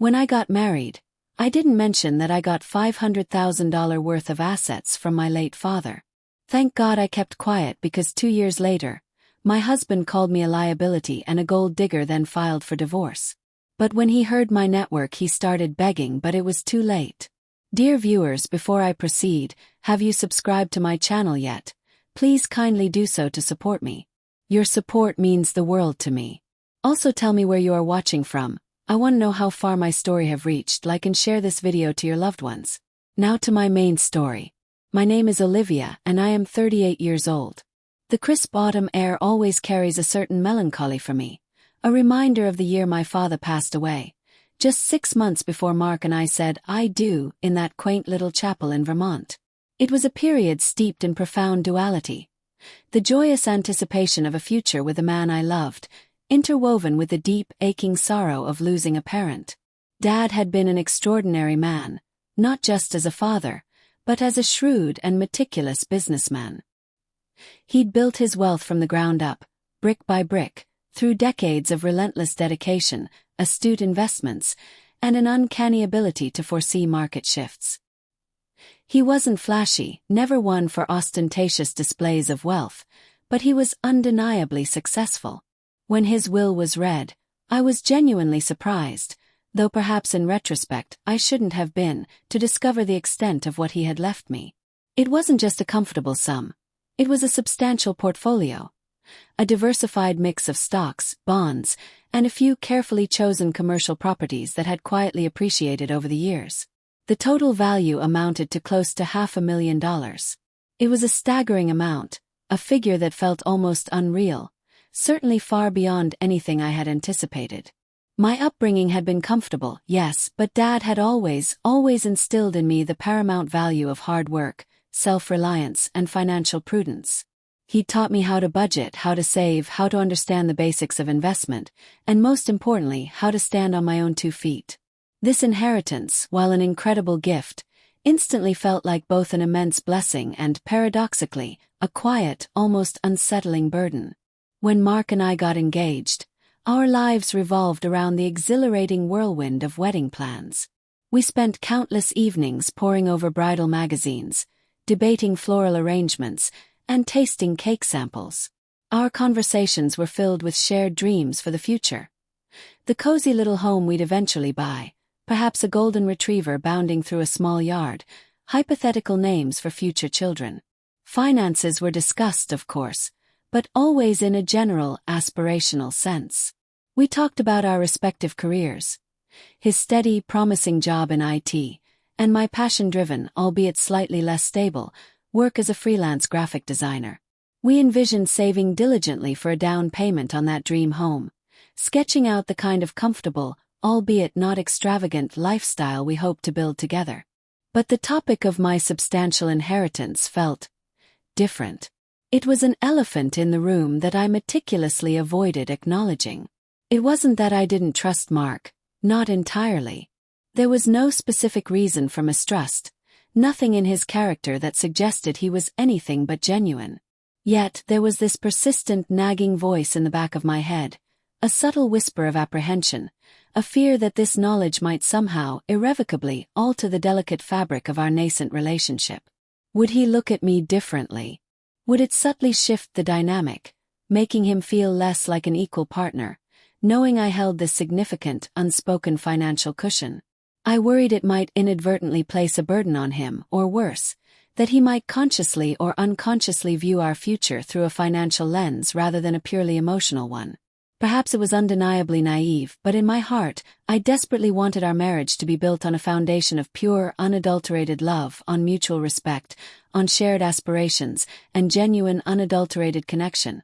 When I got married, I didn't mention that I got $500,000 worth of assets from my late father. Thank God I kept quiet because 2 years later, my husband called me a liability and a gold digger, then filed for divorce. But when he heard my network, he started begging, but it was too late. Dear viewers, before I proceed, have you subscribed to my channel yet? Please kindly do so to support me. Your support means the world to me. Also tell me where you are watching from. I want to know how far my story have reached. Like and share this video to your loved ones. Now to my main story. My name is Olivia and I am 38 years old. The crisp autumn air always carries a certain melancholy for me, a reminder of the year my father passed away, just 6 months before Mark and I said "I do" in that quaint little chapel in Vermont. It was a period steeped in profound duality. The joyous anticipation of a future with a man I loved, interwoven with the deep, aching sorrow of losing a parent. Dad had been an extraordinary man, not just as a father, but as a shrewd and meticulous businessman. He'd built his wealth from the ground up, brick by brick, through decades of relentless dedication, astute investments, and an uncanny ability to foresee market shifts. He wasn't flashy, never one for ostentatious displays of wealth, but he was undeniably successful. When his will was read, I was genuinely surprised, though perhaps in retrospect I shouldn't have been, to discover the extent of what he had left me. It wasn't just a comfortable sum. It was a substantial portfolio. A diversified mix of stocks, bonds, and a few carefully chosen commercial properties that had quietly appreciated over the years. The total value amounted to close to $500,000. It was a staggering amount, a figure that felt almost unreal, certainly far beyond anything I had anticipated. My upbringing had been comfortable, yes, but Dad had always instilled in me the paramount value of hard work, self-reliance, and financial prudence. He taught me how to budget, how to save, how to understand the basics of investment, and most importantly, how to stand on my own 2 feet. This inheritance, while an incredible gift, instantly felt like both an immense blessing and, paradoxically, a quiet, almost unsettling burden. When Mark and I got engaged, our lives revolved around the exhilarating whirlwind of wedding plans. We spent countless evenings poring over bridal magazines, debating floral arrangements, and tasting cake samples. Our conversations were filled with shared dreams for the future. The cozy little home we'd eventually buy, perhaps a golden retriever bounding through a small yard, hypothetical names for future children. Finances were discussed, of course, but always in a general, aspirational sense. We talked about our respective careers. His steady, promising job in IT, and my passion-driven, albeit slightly less stable, work as a freelance graphic designer. We envisioned saving diligently for a down payment on that dream home, sketching out the kind of comfortable, albeit not extravagant, lifestyle we hoped to build together. But the topic of my substantial inheritance felt different. It was an elephant in the room that I meticulously avoided acknowledging. It wasn't that I didn't trust Mark, not entirely. There was no specific reason for mistrust, nothing in his character that suggested he was anything but genuine. Yet there was this persistent nagging voice in the back of my head, a subtle whisper of apprehension, a fear that this knowledge might somehow, irrevocably, alter the delicate fabric of our nascent relationship. Would he look at me differently? Would it subtly shift the dynamic, making him feel less like an equal partner, knowing I held this significant, unspoken financial cushion? I worried it might inadvertently place a burden on him, or worse, that he might consciously or unconsciously view our future through a financial lens rather than a purely emotional one. Perhaps it was undeniably naive, but in my heart, I desperately wanted our marriage to be built on a foundation of pure, unadulterated love, on mutual respect, on shared aspirations, and genuine, unadulterated connection.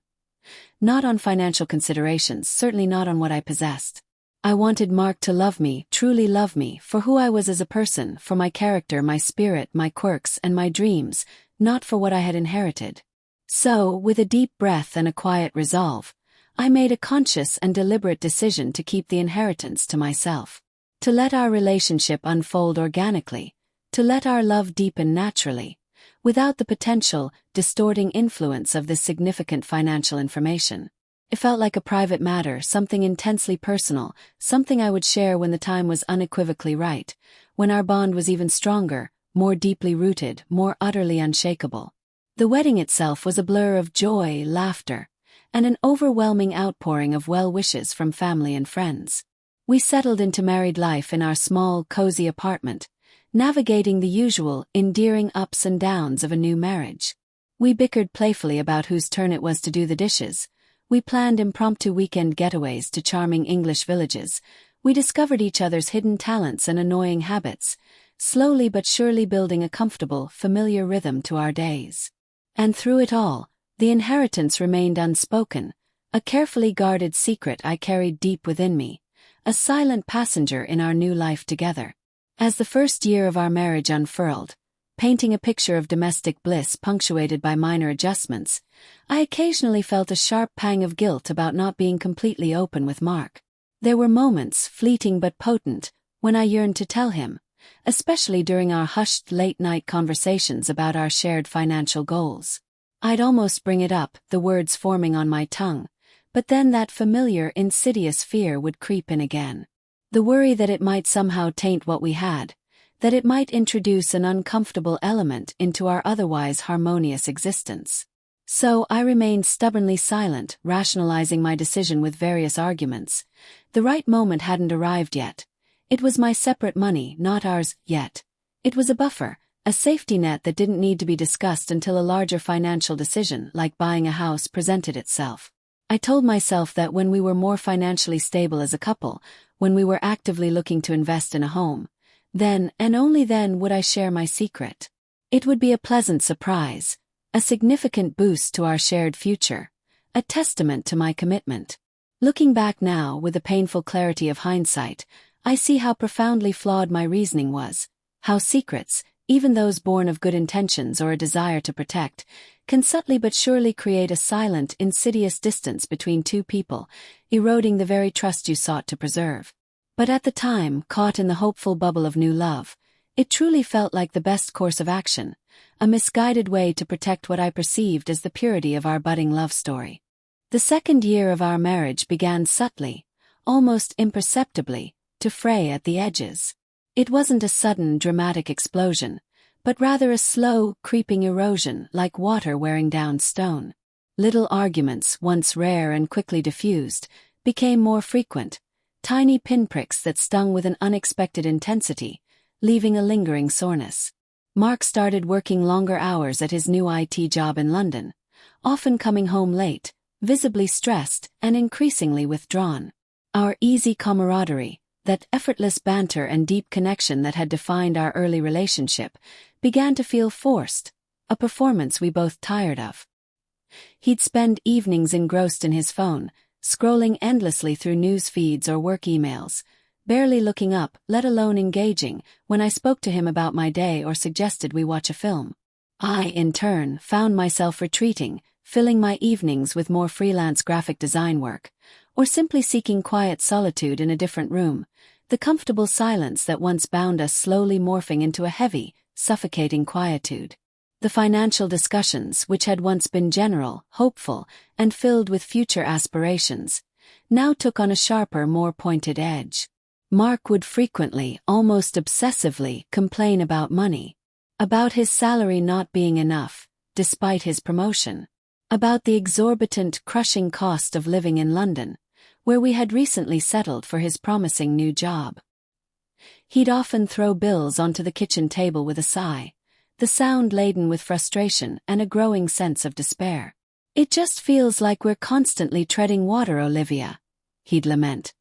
Not on financial considerations, certainly not on what I possessed. I wanted Mark to love me, truly love me, for who I was as a person, for my character, my spirit, my quirks, and my dreams, not for what I had inherited. So, with a deep breath and a quiet resolve, I made a conscious and deliberate decision to keep the inheritance to myself. To let our relationship unfold organically, to let our love deepen naturally, without the potential, distorting influence of this significant financial information. It felt like a private matter, something intensely personal, something I would share when the time was unequivocally right, when our bond was even stronger, more deeply rooted, more utterly unshakable. The wedding itself was a blur of joy, laughter, and an overwhelming outpouring of well wishes from family and friends. We settled into married life in our small, cozy apartment, navigating the usual, endearing ups and downs of a new marriage. We bickered playfully about whose turn it was to do the dishes. We planned impromptu weekend getaways to charming English villages. We discovered each other's hidden talents and annoying habits, slowly but surely building a comfortable, familiar rhythm to our days. And through it all, the inheritance remained unspoken, a carefully guarded secret I carried deep within me, a silent passenger in our new life together. As the first year of our marriage unfurled, painting a picture of domestic bliss punctuated by minor adjustments, I occasionally felt a sharp pang of guilt about not being completely open with Mark. There were moments, fleeting but potent, when I yearned to tell him, especially during our hushed late-night conversations about our shared financial goals. I'd almost bring it up, the words forming on my tongue, but then that familiar, insidious fear would creep in again. The worry that it might somehow taint what we had, that it might introduce an uncomfortable element into our otherwise harmonious existence. So I remained stubbornly silent, rationalizing my decision with various arguments. The right moment hadn't arrived yet. It was my separate money, not ours, yet. It was a buffer, a safety net that didn't need to be discussed until a larger financial decision, like buying a house, presented itself. I told myself that when we were more financially stable as a couple, when we were actively looking to invest in a home, then, and only then, would I share my secret. It would be a pleasant surprise, a significant boost to our shared future, a testament to my commitment. Looking back now, with the painful clarity of hindsight, I see how profoundly flawed my reasoning was, how secrets, even those born of good intentions or a desire to protect, can subtly but surely create a silent, insidious distance between two people, eroding the very trust you sought to preserve. But at the time, caught in the hopeful bubble of new love, it truly felt like the best course of action, a misguided way to protect what I perceived as the purity of our budding love story. The second year of our marriage began subtly, almost imperceptibly, to fray at the edges. It wasn't a sudden, dramatic explosion, but rather a slow, creeping erosion like water wearing down stone. Little arguments, once rare and quickly diffused, became more frequent, tiny pinpricks that stung with an unexpected intensity, leaving a lingering soreness. Mark started working longer hours at his new IT job in London, often coming home late, visibly stressed and increasingly withdrawn. Our easy camaraderie, that effortless banter and deep connection that had defined our early relationship, began to feel forced, a performance we both tired of. He'd spend evenings engrossed in his phone, scrolling endlessly through news feeds or work emails, barely looking up, let alone engaging, when I spoke to him about my day or suggested we watch a film. I, in turn, found myself retreating, filling my evenings with more freelance graphic design work, or simply seeking quiet solitude in a different room, the comfortable silence that once bound us slowly morphing into a heavy, suffocating quietude. The financial discussions, which had once been general, hopeful, and filled with future aspirations, now took on a sharper, more pointed edge. Mark would frequently, almost obsessively, complain about money, about his salary not being enough, despite his promotion, about the exorbitant, crushing cost of living in London, where we had recently settled for his promising new job. He'd often throw bills onto the kitchen table with a sigh, the sound laden with frustration and a growing sense of despair. "It just feels like we're constantly treading water, Olivia," he'd lament,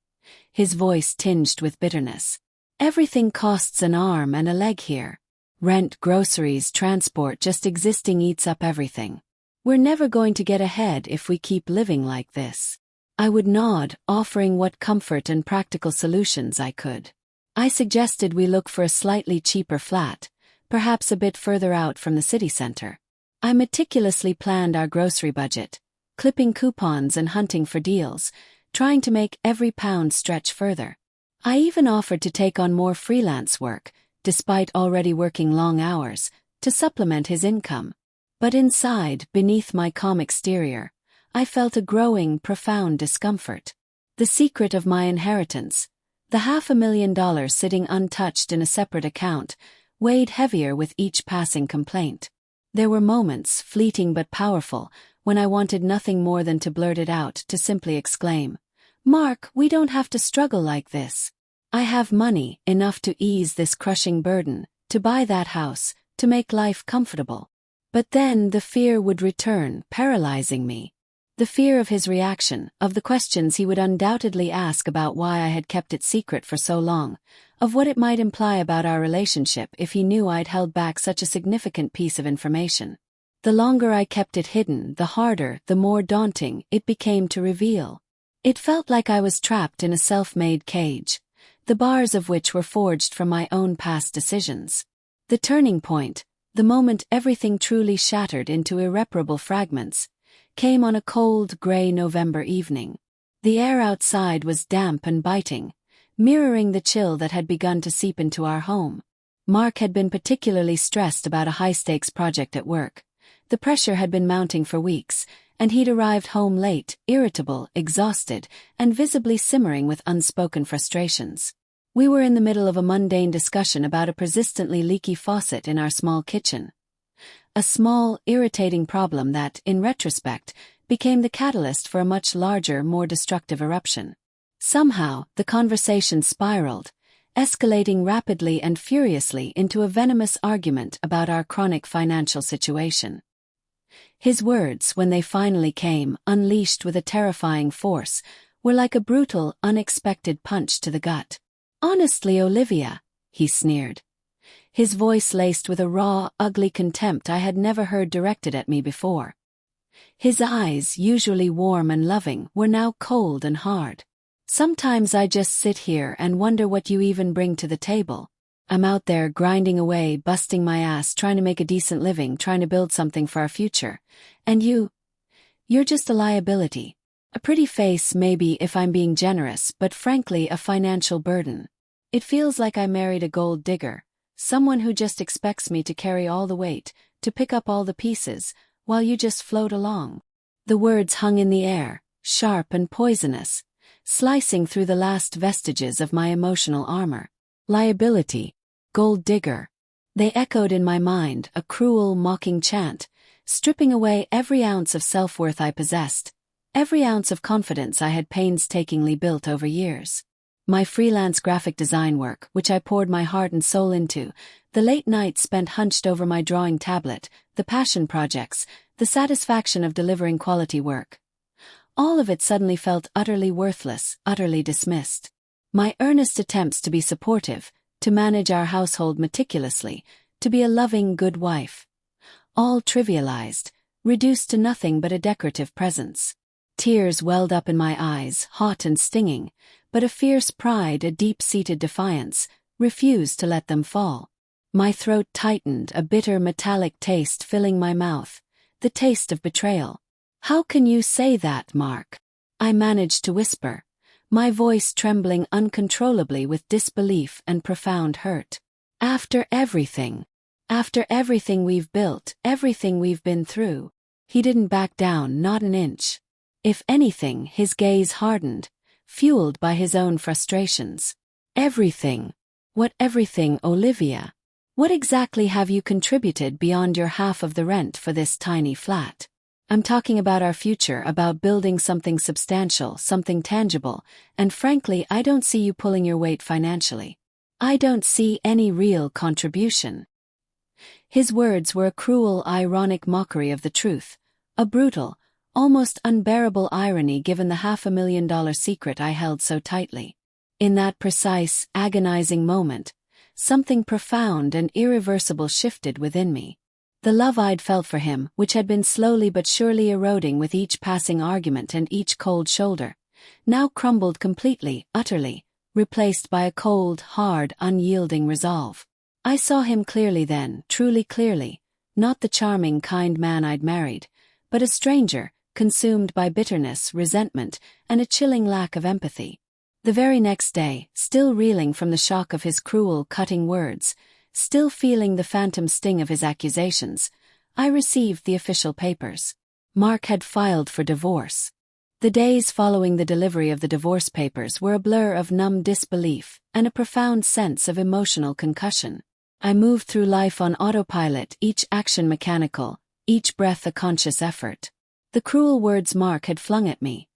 his voice tinged with bitterness. "Everything costs an arm and a leg here. Rent, groceries, transport, just existing eats up everything. We're never going to get ahead if we keep living like this." I would nod, offering what comfort and practical solutions I could. I suggested we look for a slightly cheaper flat, perhaps a bit further out from the city center. I meticulously planned our grocery budget, clipping coupons and hunting for deals, trying to make every pound stretch further. I even offered to take on more freelance work, despite already working long hours, to supplement his income. But inside, beneath my calm exterior, I felt a growing, profound discomfort. The secret of my inheritance, the $500,000 sitting untouched in a separate account, weighed heavier with each passing complaint. There were moments, fleeting but powerful, when I wanted nothing more than to blurt it out, to simply exclaim, "Mark, we don't have to struggle like this. I have money, enough to ease this crushing burden, to buy that house, to make life comfortable." But then the fear would return, paralyzing me. The fear of his reaction, of the questions he would undoubtedly ask about why I had kept it secret for so long, of what it might imply about our relationship if he knew I'd held back such a significant piece of information. The longer I kept it hidden, the harder, the more daunting it became to reveal. It felt like I was trapped in a self-made cage, the bars of which were forged from my own past decisions. The turning point, the moment everything truly shattered into irreparable fragments, came on a cold, gray November evening. The air outside was damp and biting, mirroring the chill that had begun to seep into our home. Mark had been particularly stressed about a high-stakes project at work. The pressure had been mounting for weeks, and he'd arrived home late, irritable, exhausted, and visibly simmering with unspoken frustrations. We were in the middle of a mundane discussion about a persistently leaky faucet in our small kitchen. A small, irritating problem that, in retrospect, became the catalyst for a much larger, more destructive eruption. Somehow, the conversation spiraled, escalating rapidly and furiously into a venomous argument about our chronic financial situation. His words, when they finally came, unleashed with a terrifying force, were like a brutal, unexpected punch to the gut. "Honestly, Olivia," he sneered, his voice laced with a raw, ugly contempt I had never heard directed at me before. His eyes, usually warm and loving, were now cold and hard. "Sometimes I just sit here and wonder what you even bring to the table. I'm out there grinding away, busting my ass, trying to make a decent living, trying to build something for our future. And you're just a liability. A pretty face maybe if I'm being generous, but frankly a financial burden. It feels like I married a gold digger, someone who just expects me to carry all the weight, to pick up all the pieces, while you just float along." The words hung in the air, sharp and poisonous, slicing through the last vestiges of my emotional armor. Liability, gold digger. They echoed in my mind, a cruel, mocking chant, stripping away every ounce of self-worth I possessed, every ounce of confidence I had painstakingly built over years. My freelance graphic design work, which I poured my heart and soul into, the late nights spent hunched over my drawing tablet, the passion projects, the satisfaction of delivering quality work. All of it suddenly felt utterly worthless, utterly dismissed. My earnest attempts to be supportive, to manage our household meticulously, to be a loving, good wife. All trivialized, reduced to nothing but a decorative presence. Tears welled up in my eyes, hot and stinging, but a fierce pride, a deep-seated defiance, refused to let them fall. My throat tightened, a bitter metallic taste filling my mouth, the taste of betrayal. "How can you say that, Mark?" I managed to whisper, my voice trembling uncontrollably with disbelief and profound hurt. After everything we've built, everything we've been through." He didn't back down, not an inch. If anything, his gaze hardened, fueled by his own frustrations. "Everything? What everything, Olivia? What exactly have you contributed beyond your half of the rent for this tiny flat? I'm talking about our future, about building something substantial, something tangible, and frankly, I don't see you pulling your weight financially. I don't see any real contribution." His words were a cruel, ironic mockery of the truth, a brutal, almost unbearable irony given the $500,000 secret I held so tightly. In that precise, agonizing moment, something profound and irreversible shifted within me. The love I'd felt for him, which had been slowly but surely eroding with each passing argument and each cold shoulder, now crumbled completely, utterly, replaced by a cold, hard, unyielding resolve. I saw him clearly then, truly clearly, not the charming, kind man I'd married, but a stranger, consumed by bitterness, resentment, and a chilling lack of empathy. The very next day, still reeling from the shock of his cruel, cutting words, still feeling the phantom sting of his accusations, I received the official papers. Mark had filed for divorce. The days following the delivery of the divorce papers were a blur of numb disbelief and a profound sense of emotional concussion. I moved through life on autopilot, each action mechanical, each breath a conscious effort. The cruel words Mark had flung at me,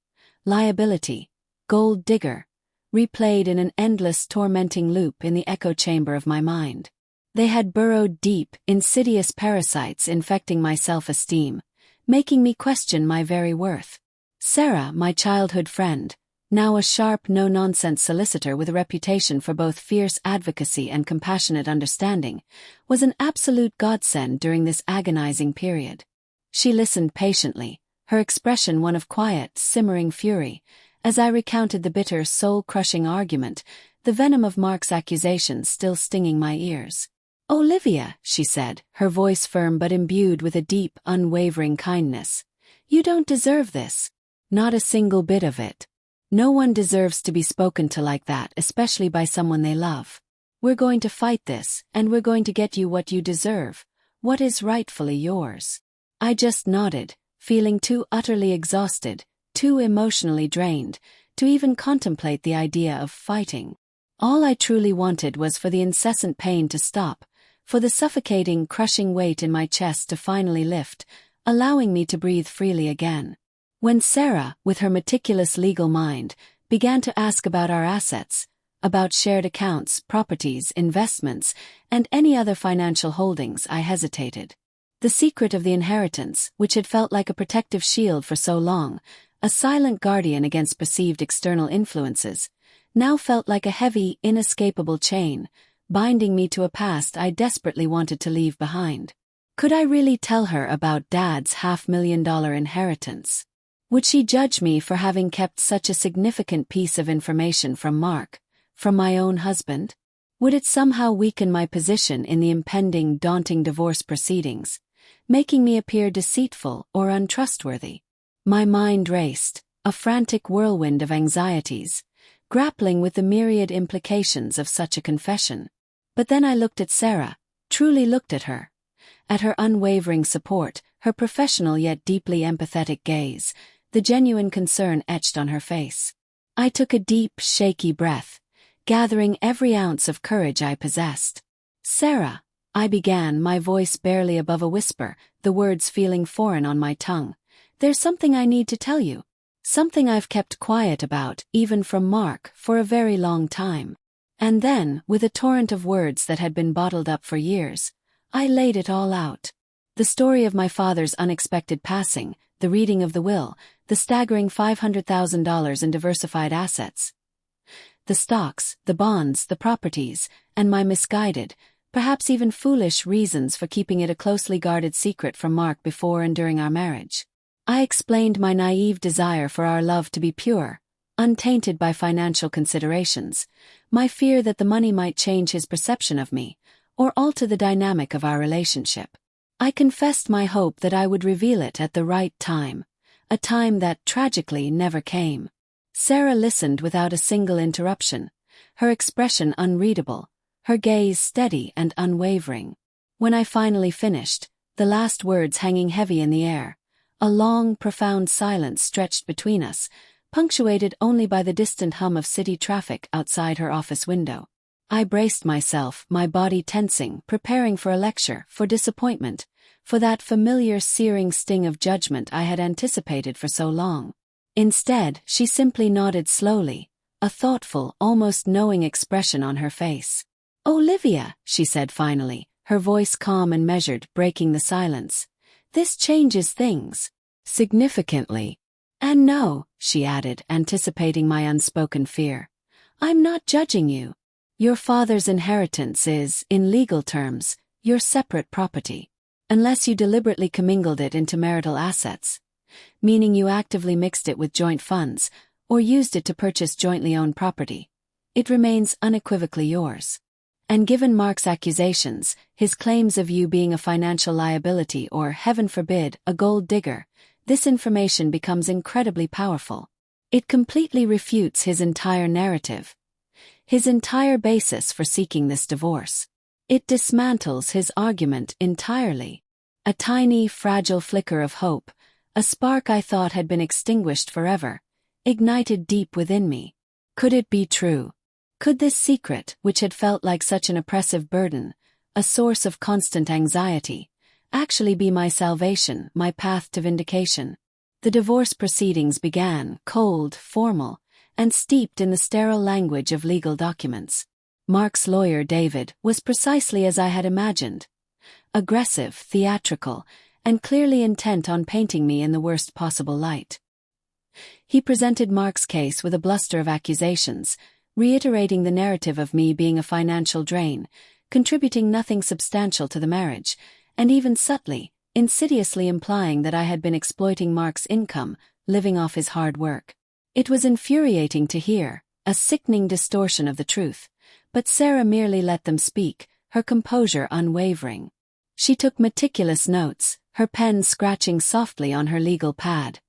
liability, gold digger, replayed in an endless tormenting loop in the echo chamber of my mind. They had burrowed deep, insidious parasites infecting my self-esteem, making me question my very worth. Sarah, my childhood friend, now a sharp, no-nonsense solicitor with a reputation for both fierce advocacy and compassionate understanding, was an absolute godsend during this agonizing period. She listened patiently, her expression one of quiet, simmering fury, as I recounted the bitter, soul-crushing argument, the venom of Mark's accusations still stinging my ears. "Olivia," she said, her voice firm but imbued with a deep, unwavering kindness, "you don't deserve this. Not a single bit of it. No one deserves to be spoken to like that, especially by someone they love. We're going to fight this, and we're going to get you what you deserve, what is rightfully yours." I just nodded, feeling too utterly exhausted, too emotionally drained, to even contemplate the idea of fighting. All I truly wanted was for the incessant pain to stop, for the suffocating, crushing weight in my chest to finally lift, allowing me to breathe freely again. When Sarah, with her meticulous legal mind, began to ask about our assets, about shared accounts, properties, investments, and any other financial holdings, I hesitated. The secret of the inheritance, which had felt like a protective shield for so long, a silent guardian against perceived external influences, now felt like a heavy, inescapable chain, binding me to a past I desperately wanted to leave behind. Could I really tell her about Dad's $500,000 inheritance? Would she judge me for having kept such a significant piece of information from Mark, from my own husband? Would it somehow weaken my position in the impending, daunting divorce proceedings, making me appear deceitful or untrustworthy? My mind raced, a frantic whirlwind of anxieties, grappling with the myriad implications of such a confession. But then I looked at Sarah, truly looked at her unwavering support, her professional yet deeply empathetic gaze, the genuine concern etched on her face. I took a deep, shaky breath, gathering every ounce of courage I possessed. "Sarah," I began, my voice barely above a whisper, the words feeling foreign on my tongue, "there's something I need to tell you. Something I've kept quiet about, even from Mark, for a very long time." And then, with a torrent of words that had been bottled up for years, I laid it all out. The story of my father's unexpected passing, the reading of the will, the staggering $500,000 in diversified assets, the stocks, the bonds, the properties, and my misguided, perhaps even foolish reasons for keeping it a closely guarded secret from Mark before and during our marriage. I explained my naive desire for our love to be pure, untainted by financial considerations, my fear that the money might change his perception of me, or alter the dynamic of our relationship. I confessed my hope that I would reveal it at the right time, a time that, tragically, never came. Sarah listened without a single interruption, her expression unreadable, her gaze steady and unwavering. When I finally finished, the last words hanging heavy in the air, a long, profound silence stretched between us, punctuated only by the distant hum of city traffic outside her office window. I braced myself, my body tensing, preparing for a lecture, for disappointment, for that familiar searing sting of judgment I had anticipated for so long. Instead, she simply nodded slowly, a thoughtful, almost knowing expression on her face. "Olivia," she said finally, her voice calm and measured, breaking the silence, "this changes things significantly. And no," she added, anticipating my unspoken fear, "I'm not judging you. Your father's inheritance is, in legal terms, your separate property. Unless you deliberately commingled it into marital assets, meaning you actively mixed it with joint funds, or used it to purchase jointly owned property, it remains unequivocally yours. And given Mark's accusations, his claims of you being a financial liability or, heaven forbid, a gold digger, this information becomes incredibly powerful. It completely refutes his entire narrative, his entire basis for seeking this divorce. It dismantles his argument entirely. A tiny, fragile flicker of hope, A spark I thought had been extinguished forever, ignited deep within me. Could it be true? Could this secret, which had felt like such an oppressive burden, a source of constant anxiety, actually be my salvation, my path to vindication? The divorce proceedings began, cold, formal, and steeped in the sterile language of legal documents. Mark's lawyer, David, was precisely as I had imagined. Aggressive, theatrical, and clearly intent on painting me in the worst possible light. He presented Mark's case with a bluster of accusations, reiterating the narrative of me being a financial drain, contributing nothing substantial to the marriage, and even subtly, insidiously implying that I had been exploiting Mark's income, living off his hard work. It was infuriating to hear, a sickening distortion of the truth, but Sarah merely let them speak, her composure unwavering. She took meticulous notes, her pen scratching softly on her legal pad,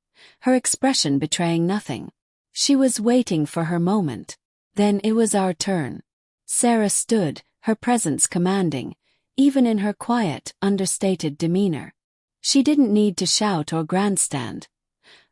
her expression betraying nothing. She was waiting for her moment. Then it was our turn. Sarah stood, her presence commanding, even in her quiet, understated demeanor. She didn't need to shout or grandstand.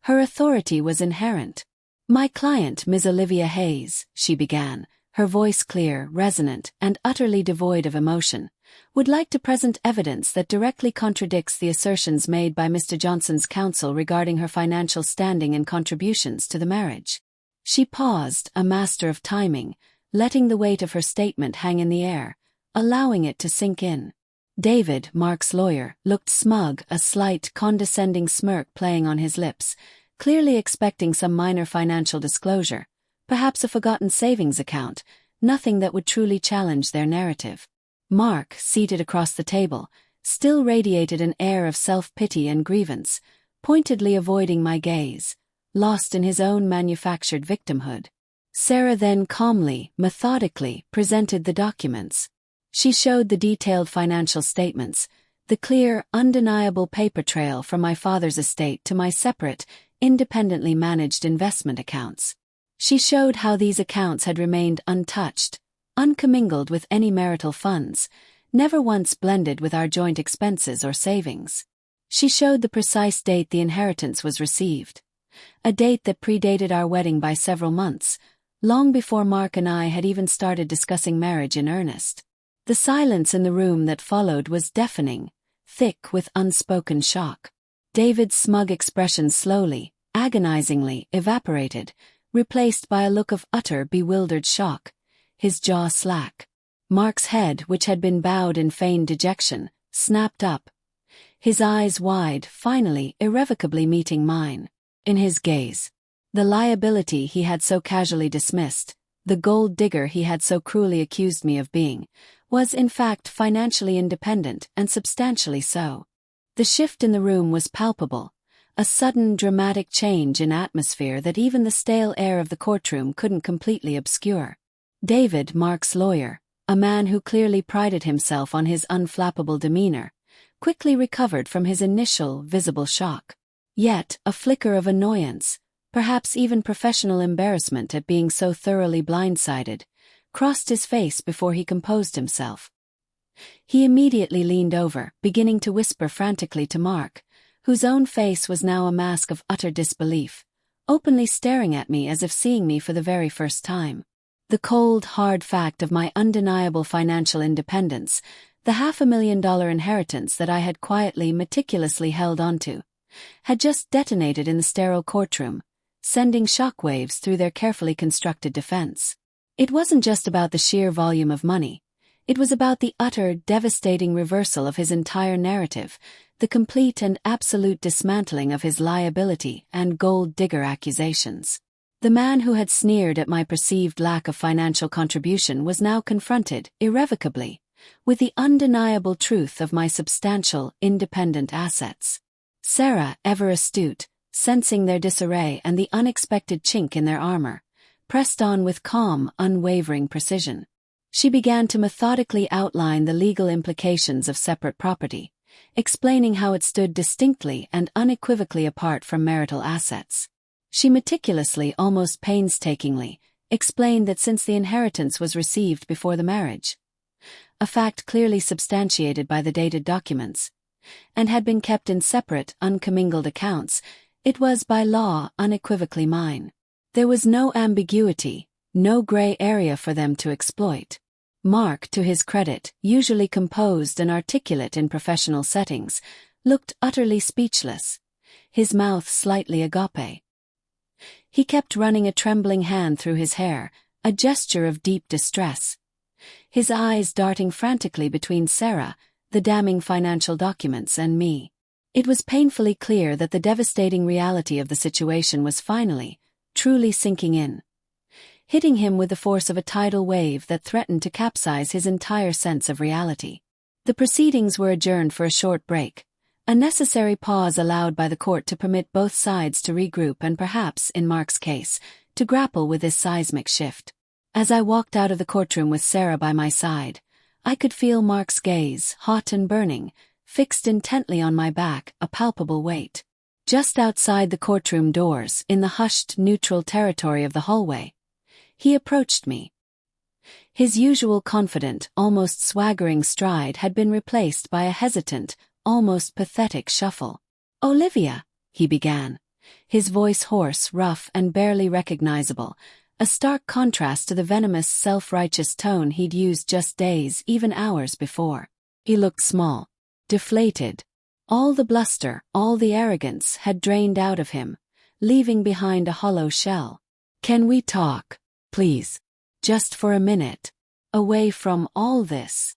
Her authority was inherent. "My client, Ms. Olivia Hayes," she began, her voice clear, resonant, and utterly devoid of emotion, "would like to present evidence that directly contradicts the assertions made by Mr. Johnson's counsel regarding her financial standing and contributions to the marriage." She paused, a master of timing, letting the weight of her statement hang in the air, allowing it to sink in. David, Mark's lawyer, looked smug, a slight, condescending smirk playing on his lips, clearly expecting some minor financial disclosure, perhaps a forgotten savings account, nothing that would truly challenge their narrative. Mark, seated across the table, still radiated an air of self-pity and grievance, pointedly avoiding my gaze, lost in his own manufactured victimhood. Sarah then calmly, methodically, presented the documents. She showed the detailed financial statements, the clear, undeniable paper trail from my father's estate to my separate, independently managed investment accounts. She showed how these accounts had remained untouched, uncommingled with any marital funds, never once blended with our joint expenses or savings. She showed the precise date the inheritance was received, a date that predated our wedding by several months, long before Mark and I had even started discussing marriage in earnest. The silence in the room that followed was deafening, thick with unspoken shock. David's smug expression slowly, agonizingly, evaporated, replaced by a look of utter bewildered shock, his jaw slack. Mark's head, which had been bowed in feigned dejection, snapped up, his eyes wide, finally, irrevocably meeting mine. In his gaze, the liability he had so casually dismissed, the gold digger he had so cruelly accused me of being, was in fact financially independent and substantially so. The shift in the room was palpable, a sudden dramatic change in atmosphere that even the stale air of the courtroom couldn't completely obscure. David, Mark's lawyer, a man who clearly prided himself on his unflappable demeanor, quickly recovered from his initial, visible shock. Yet, a flicker of annoyance, perhaps even professional embarrassment at being so thoroughly blindsided, crossed his face before he composed himself. He immediately leaned over, beginning to whisper frantically to Mark, whose own face was now a mask of utter disbelief, openly staring at me as if seeing me for the very first time. The cold, hard fact of my undeniable financial independence, the $500,000 inheritance that I had quietly, meticulously held onto, had just detonated in the sterile courtroom, sending shockwaves through their carefully constructed defense. It wasn't just about the sheer volume of money. It was about the utter, devastating reversal of his entire narrative, the complete and absolute dismantling of his liability and gold digger accusations. The man who had sneered at my perceived lack of financial contribution was now confronted, irrevocably, with the undeniable truth of my substantial, independent assets. Sarah, ever astute, sensing their disarray and the unexpected chink in their armor, pressed on with calm, unwavering precision. She began to methodically outline the legal implications of separate property, explaining how it stood distinctly and unequivocally apart from marital assets. She meticulously, almost painstakingly, explained that since the inheritance was received before the marriage, a fact clearly substantiated by the dated documents, and had been kept in separate, uncommingled accounts, it was by law unequivocally mine. There was no ambiguity, no gray area for them to exploit. Mark, to his credit, usually composed and articulate in professional settings, looked utterly speechless, his mouth slightly agape. He kept running a trembling hand through his hair, a gesture of deep distress. His eyes darting frantically between Sarah, the damning financial documents, and me. It was painfully clear that the devastating reality of the situation was finally, truly sinking in, hitting him with the force of a tidal wave that threatened to capsize his entire sense of reality. The proceedings were adjourned for a short break, a necessary pause allowed by the court to permit both sides to regroup and perhaps, in Mark's case, to grapple with this seismic shift. As I walked out of the courtroom with Sarah by my side, I could feel Mark's gaze, hot and burning, fixed intently on my back, a palpable weight. Just outside the courtroom doors, in the hushed, neutral territory of the hallway, he approached me. His usual confident, almost swaggering stride had been replaced by a hesitant, almost pathetic shuffle. "Olivia," he began, his voice hoarse, rough, and barely recognizable, a stark contrast to the venomous, self-righteous tone he'd used just days, even hours before. He looked small, deflated. All the bluster, all the arrogance had drained out of him, leaving behind a hollow shell. "Can we talk, please? Just for a minute. Away from all this."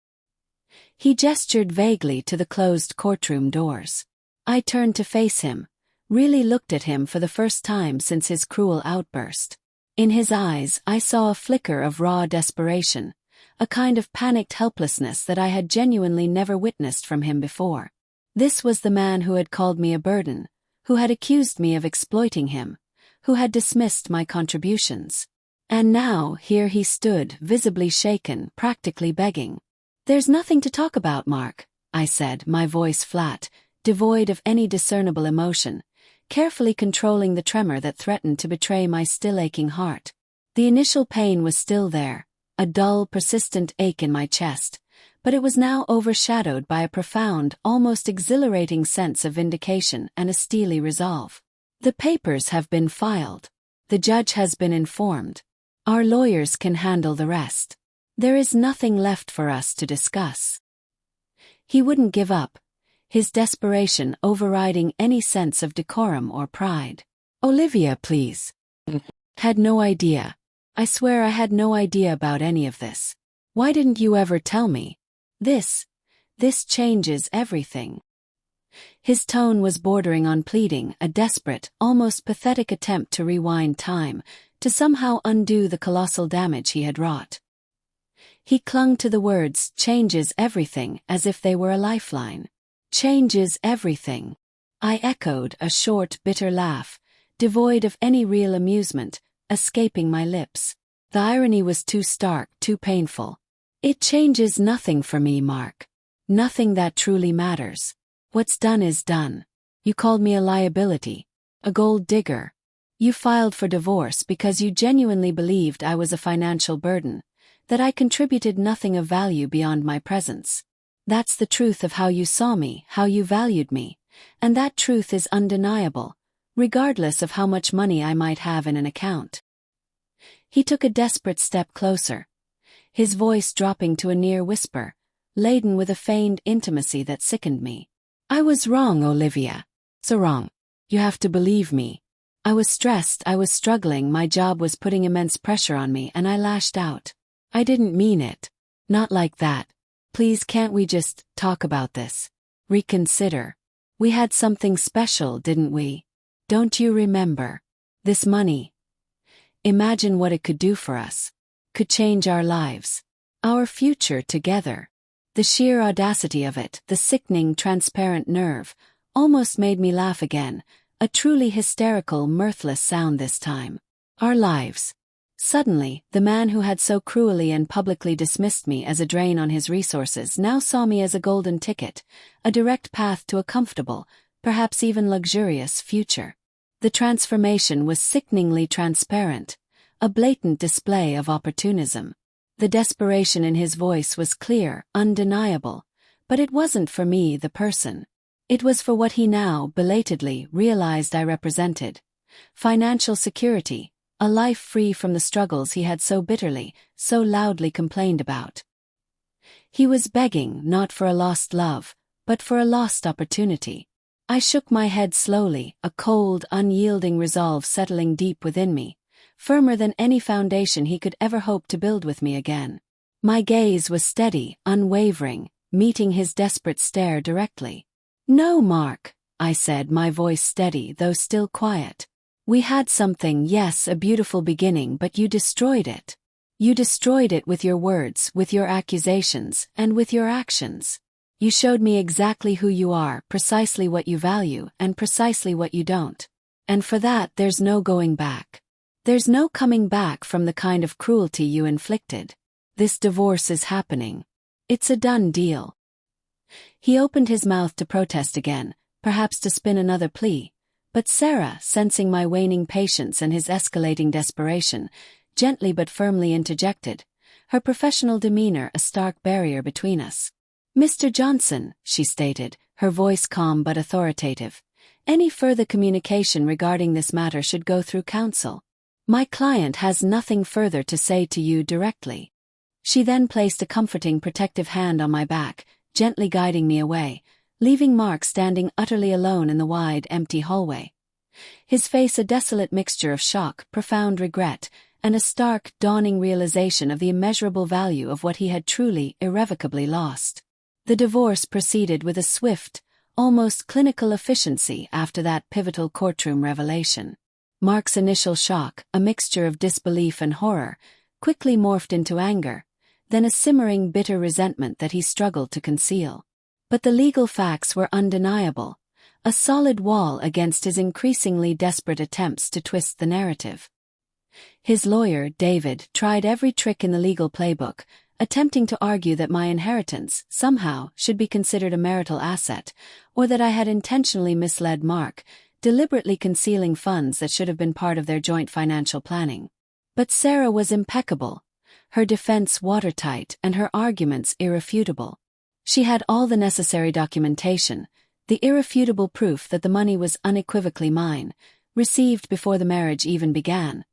He gestured vaguely to the closed courtroom doors. I turned to face him, really looked at him for the first time since his cruel outburst. In his eyes I saw a flicker of raw desperation, a kind of panicked helplessness that I had genuinely never witnessed from him before. This was the man who had called me a burden, who had accused me of exploiting him, who had dismissed my contributions. And now, here he stood, visibly shaken, practically begging. "There's nothing to talk about, Mark," I said, my voice flat, devoid of any discernible emotion, carefully controlling the tremor that threatened to betray my still aching heart. The initial pain was still there, a dull, persistent ache in my chest, but it was now overshadowed by a profound, almost exhilarating sense of vindication and a steely resolve. "The papers have been filed. The judge has been informed. Our lawyers can handle the rest. There is nothing left for us to discuss." He wouldn't give up, his desperation overriding any sense of decorum or pride. "Olivia, please." "Had no idea. I swear I had no idea about any of this. Why didn't you ever tell me? This changes everything." His tone was bordering on pleading, a desperate, almost pathetic attempt to rewind time, to somehow undo the colossal damage he had wrought. He clung to the words, "changes everything," as if they were a lifeline. "Changes everything." I echoed, a short, bitter laugh, devoid of any real amusement, escaping my lips. The irony was too stark, too painful. "It changes nothing for me, Mark. Nothing that truly matters. What's done is done. You called me a liability, a gold digger. You filed for divorce because you genuinely believed I was a financial burden, that I contributed nothing of value beyond my presence. That's the truth of how you saw me, how you valued me, and that truth is undeniable, regardless of how much money I might have in an account." He took a desperate step closer, his voice dropping to a near whisper, laden with a feigned intimacy that sickened me. "I was wrong, Olivia. So wrong. You have to believe me. I was stressed, I was struggling, my job was putting immense pressure on me, and I lashed out. I didn't mean it. Not like that. Please, can't we just talk about this? Reconsider. We had something special, didn't we? Don't you remember? This money. Imagine what it could do for us. Could change our lives. Our future together." The sheer audacity of it, the sickening, transparent nerve, almost made me laugh again, a truly hysterical, mirthless sound this time. Our lives. Suddenly, the man who had so cruelly and publicly dismissed me as a drain on his resources now saw me as a golden ticket, a direct path to a comfortable, perhaps even luxurious, future. The transformation was sickeningly transparent, a blatant display of opportunism. The desperation in his voice was clear, undeniable, but it wasn't for me, the person. It was for what he now, belatedly, realized I represented. Financial security, a life free from the struggles he had so bitterly, so loudly complained about. He was begging not for a lost love, but for a lost opportunity. I shook my head slowly, a cold, unyielding resolve settling deep within me, firmer than any foundation he could ever hope to build with me again. My gaze was steady, unwavering, meeting his desperate stare directly. "No, Mark," I said, my voice steady though still quiet. "We had something, yes, a beautiful beginning, but you destroyed it. You destroyed it with your words, with your accusations, and with your actions. You showed me exactly who you are, precisely what you value, and precisely what you don't. And for that there's no going back. There's no coming back from the kind of cruelty you inflicted. This divorce is happening. It's a done deal." He opened his mouth to protest again, perhaps to spin another plea, but Sarah, sensing my waning patience and his escalating desperation, gently but firmly interjected, her professional demeanor a stark barrier between us. "Mr. Johnson," she stated, her voice calm but authoritative, "any further communication regarding this matter should go through counsel. My client has nothing further to say to you directly." She then placed a comforting, protective hand on my back, gently guiding me away, leaving Mark standing utterly alone in the wide, empty hallway. His face a desolate mixture of shock, profound regret, and a stark, dawning realization of the immeasurable value of what he had truly, irrevocably lost. The divorce proceeded with a swift, almost clinical efficiency after that pivotal courtroom revelation. Mark's initial shock, a mixture of disbelief and horror, quickly morphed into anger, then a simmering bitter resentment that he struggled to conceal. But the legal facts were undeniable, a solid wall against his increasingly desperate attempts to twist the narrative. His lawyer, David, tried every trick in the legal playbook, attempting to argue that my inheritance, somehow, should be considered a marital asset, or that I had intentionally misled Mark, deliberately concealing funds that should have been part of their joint financial planning. But Sarah was impeccable, her defense watertight and her arguments irrefutable. She had all the necessary documentation, the irrefutable proof that the money was unequivocally mine, received before the marriage even began,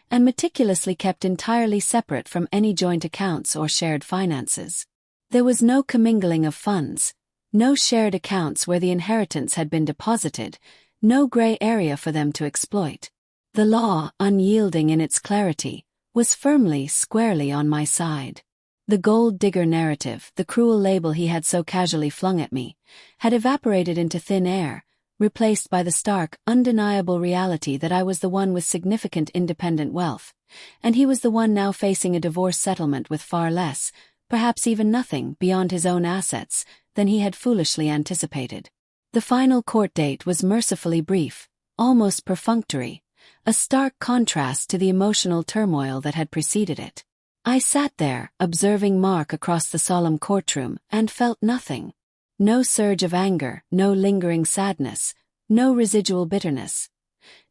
and meticulously kept entirely separate from any joint accounts or shared finances. There was no commingling of funds, no shared accounts where the inheritance had been deposited, no gray area for them to exploit. The law, unyielding in its clarity, was firmly, squarely on my side. The gold digger narrative, the cruel label he had so casually flung at me, had evaporated into thin air, replaced by the stark, undeniable reality that I was the one with significant independent wealth, and he was the one now facing a divorce settlement with far less, perhaps even nothing, beyond his own assets, than he had foolishly anticipated. The final court date was mercifully brief, almost perfunctory, a stark contrast to the emotional turmoil that had preceded it. I sat there, observing Mark across the solemn courtroom, and felt nothing. No surge of anger, no lingering sadness, no residual bitterness.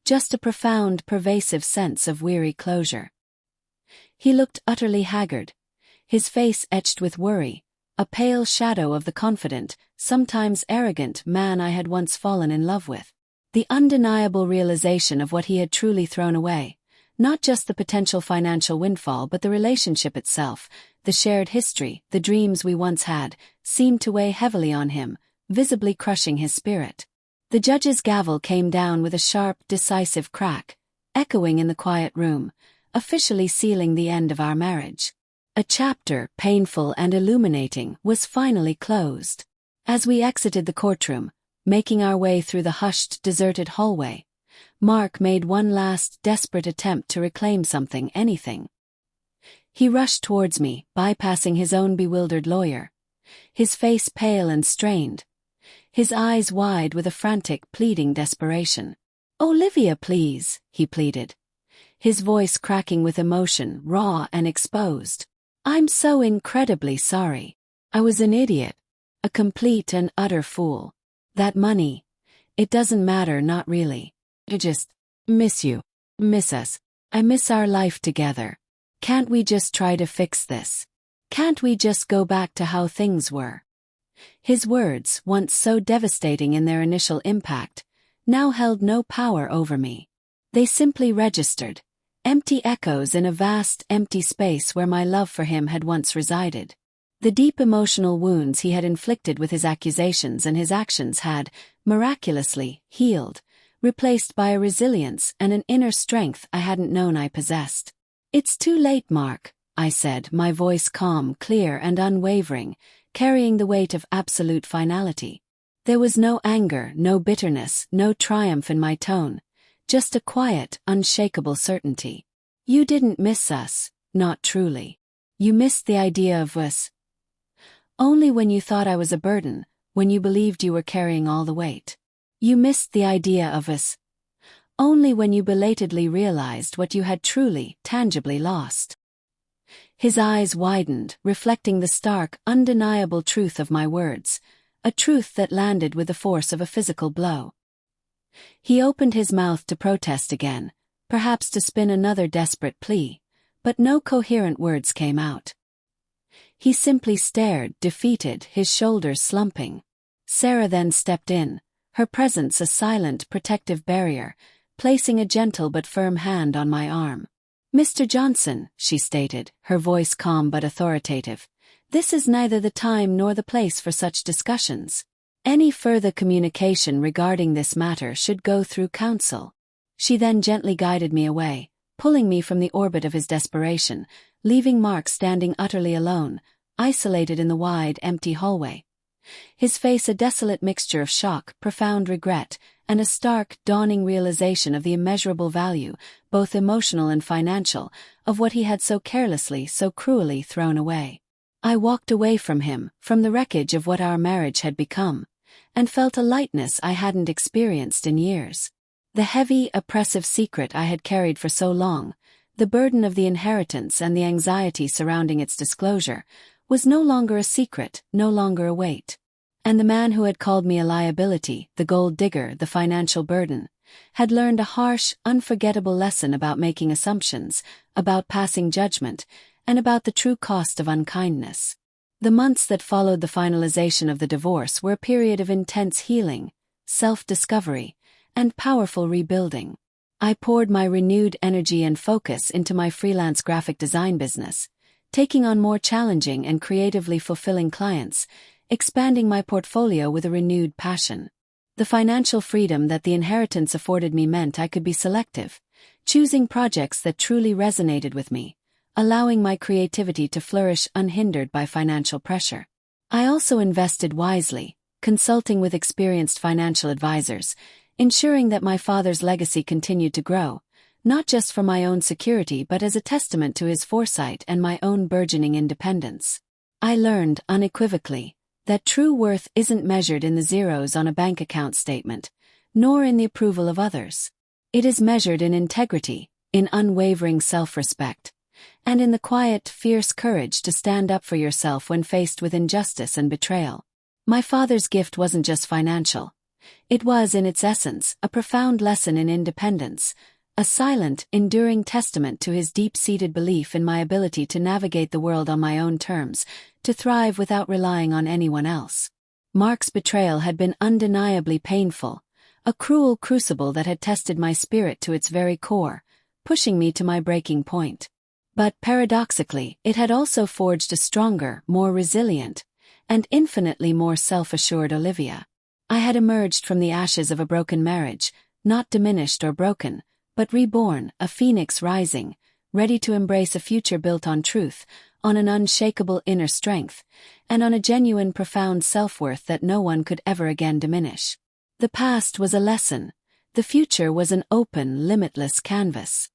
Just a profound, pervasive sense of weary closure. He looked utterly haggard, his face etched with worry, a pale shadow of the confident, sometimes arrogant man I had once fallen in love with. The undeniable realization of what he had truly thrown away, not just the potential financial windfall but the relationship itself, the shared history, the dreams we once had, seemed to weigh heavily on him, visibly crushing his spirit. The judge's gavel came down with a sharp, decisive crack, echoing in the quiet room, officially sealing the end of our marriage. A chapter, painful and illuminating, was finally closed. As we exited the courtroom, making our way through the hushed, deserted hallway, Mark made one last, desperate attempt to reclaim something, anything. He rushed towards me, bypassing his own bewildered lawyer, his face pale and strained, his eyes wide with a frantic, pleading desperation. "Olivia, please," he pleaded, his voice cracking with emotion, raw and exposed. "I'm so incredibly sorry. I was an idiot, a complete and utter fool. That money, it doesn't matter, not really. I just miss you, miss us. I miss our life together. Can't we just try to fix this? Can't we just go back to how things were?" His words, once so devastating in their initial impact, now held no power over me. They simply registered, empty echoes in a vast, empty space where my love for him had once resided. The deep emotional wounds he had inflicted with his accusations and his actions had, miraculously, healed, replaced by a resilience and an inner strength I hadn't known I possessed. "It's too late, Mark," I said, my voice calm, clear, and unwavering, carrying the weight of absolute finality. There was no anger, no bitterness, no triumph in my tone, just a quiet, unshakable certainty. "You didn't miss us, not truly. You missed the idea of us. Only when you thought I was a burden, when you believed you were carrying all the weight. You missed the idea of us. Only when you belatedly realized what you had truly, tangibly lost." His eyes widened, reflecting the stark, undeniable truth of my words, a truth that landed with the force of a physical blow. He opened his mouth to protest again, perhaps to spin another desperate plea, but no coherent words came out. He simply stared, defeated, his shoulders slumping. Sarah then stepped in, her presence a silent, protective barrier, placing a gentle but firm hand on my arm. "Mr. Johnson," she stated, her voice calm but authoritative, "this is neither the time nor the place for such discussions. Any further communication regarding this matter should go through counsel." She then gently guided me away, pulling me from the orbit of his desperation, leaving Mark standing utterly alone, isolated in the wide, empty hallway. His face a desolate mixture of shock, profound regret, and a stark, dawning realization of the immeasurable value, both emotional and financial, of what he had so carelessly, so cruelly thrown away. I walked away from him, from the wreckage of what our marriage had become, and felt a lightness I hadn't experienced in years. The heavy, oppressive secret I had carried for so long, the burden of the inheritance and the anxiety surrounding its disclosure, was no longer a secret, no longer a weight. And the man who had called me a liability, the gold digger, the financial burden, had learned a harsh, unforgettable lesson about making assumptions, about passing judgment, and about the true cost of unkindness. The months that followed the finalization of the divorce were a period of intense healing, self-discovery, and powerful rebuilding. I poured my renewed energy and focus into my freelance graphic design business, taking on more challenging and creatively fulfilling clients, expanding my portfolio with a renewed passion. The financial freedom that the inheritance afforded me meant I could be selective, choosing projects that truly resonated with me, allowing my creativity to flourish unhindered by financial pressure. I also invested wisely, consulting with experienced financial advisors, ensuring that my father's legacy continued to grow, not just for my own security but as a testament to his foresight and my own burgeoning independence. I learned, unequivocally, that true worth isn't measured in the zeros on a bank account statement, nor in the approval of others. It is measured in integrity, in unwavering self-respect, and in the quiet, fierce courage to stand up for yourself when faced with injustice and betrayal. My father's gift wasn't just financial. It was, in its essence, a profound lesson in independence, a silent, enduring testament to his deep-seated belief in my ability to navigate the world on my own terms, to thrive without relying on anyone else. Mark's betrayal had been undeniably painful, a cruel crucible that had tested my spirit to its very core, pushing me to my breaking point. But paradoxically, it had also forged a stronger, more resilient, and infinitely more self-assured Olivia. I had emerged from the ashes of a broken marriage, not diminished or broken, but reborn, a phoenix rising, ready to embrace a future built on truth, on an unshakable inner strength, and on a genuine profound self-worth that no one could ever again diminish. The past was a lesson. The future was an open, limitless canvas.